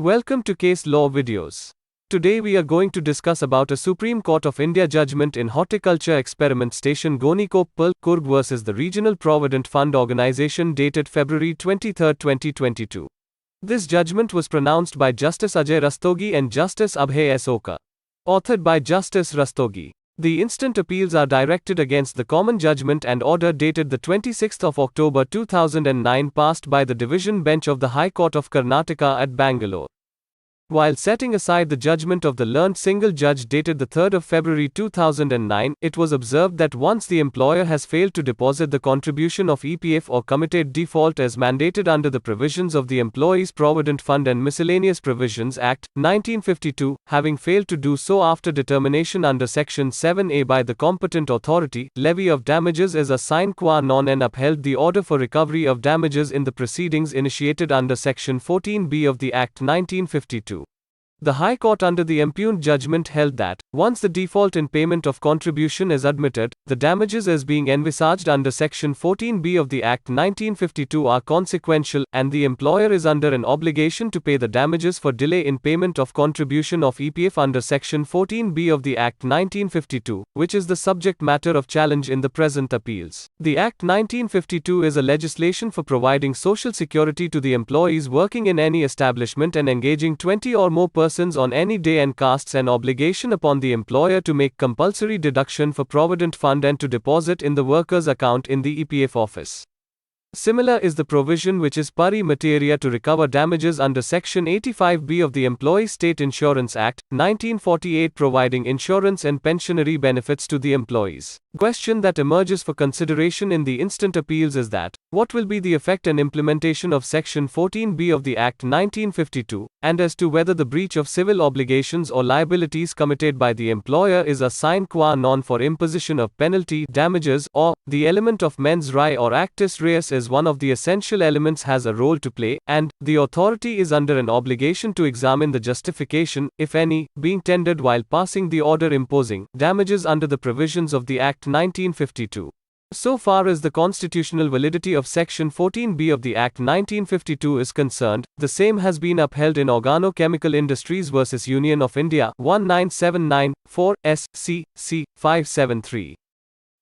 Welcome to Case Law Videos. Today we are going to discuss about a Supreme Court of India judgment in Horticulture Experiment Station Gonikoppal, Coorg versus the Regional Provident Fund Organisation dated February 23, 2022. This judgment was pronounced by Justice Ajay Rastogi and Justice Abhay S. Oka. Authored by Justice Rastogi. The instant appeals are directed against the common judgment and order dated the 26th of October 2009 passed by the Division Bench of the High Court of Karnataka at Bangalore. While setting aside the judgment of the learned single judge dated the 3rd of February 2009, it was observed that once the employer has failed to deposit the contribution of EPF or committed default as mandated under the provisions of the Employees Provident Fund and Miscellaneous Provisions Act, 1952, having failed to do so after determination under Section 7A by the competent authority, levy of damages is a sine qua non and upheld the order for recovery of damages in the proceedings initiated under Section 14B of the Act 1952. The High Court under the impugned judgment held that, once the default in payment of contribution is admitted, the damages as being envisaged under Section 14B of the Act 1952 are consequential, and the employer is under an obligation to pay the damages for delay in payment of contribution of EPF under Section 14B of the Act 1952, which is the subject matter of challenge in the present appeals. The Act 1952 is a legislation for providing social security to the employees working in any establishment and engaging 20 or more persons on any day and casts an obligation upon the employer to make compulsory deduction for Provident Fund and to deposit in the worker's account in the EPF office. Similar is the provision which is pari materia to recover damages under Section 85B of the Employees State Insurance Act, 1948 providing insurance and pensionary benefits to the employees. Question that emerges for consideration in the instant appeals is that, what will be the effect and implementation of Section 14B of the Act 1952, and as to whether the breach of civil obligations or liabilities committed by the employer is a sine qua non for imposition of penalty, damages, or, the element of mens rea or actus reus is one of the essential elements has a role to play, and, the authority is under an obligation to examine the justification, if any, being tendered while passing the order imposing damages under the provisions of the Act 1952. So far as the constitutional validity of Section 14B of the Act 1952 is concerned, the same has been upheld in Organochemical Industries vs. Union of India, 19794, S.C. C. 573.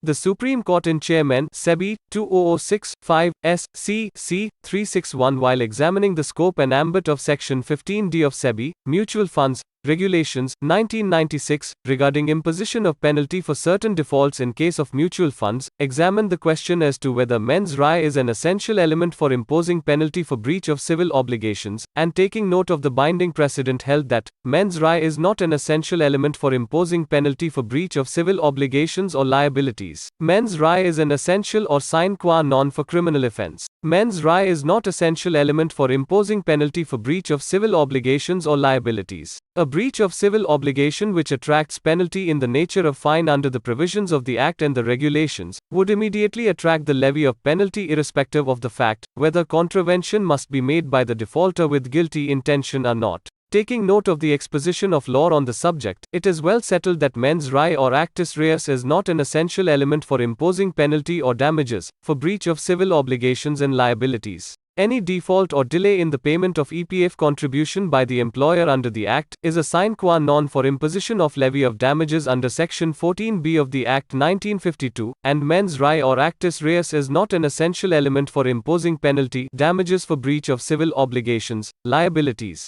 The Supreme Court in Chairman, SEBI, 2006-5, S.C. C. 361 while examining the scope and ambit of Section 15D of SEBI, Mutual Funds, Regulations, 1996, regarding imposition of penalty for certain defaults in case of mutual funds, examined the question as to whether mens rea is an essential element for imposing penalty for breach of civil obligations, and taking note of the binding precedent held that, mens rea is not an essential element for imposing penalty for breach of civil obligations or liabilities. Mens rea is an essential or sine qua non for criminal offense. Mens rea is not essential element for imposing penalty for breach of civil obligations or liabilities. A breach of civil obligation which attracts penalty in the nature of fine under the provisions of the Act and the regulations, would immediately attract the levy of penalty irrespective of the fact, whether contravention must be made by the defaulter with guilty intention or not. Taking note of the exposition of law on the subject, it is well settled that mens rea or actus reus is not an essential element for imposing penalty or damages, for breach of civil obligations and liabilities. Any default or delay in the payment of EPF contribution by the employer under the Act is a sine qua non for imposition of levy of damages under Section 14B of the Act 1952, and mens rea or actus reus is not an essential element for imposing penalty, damages for breach of civil obligations, liabilities.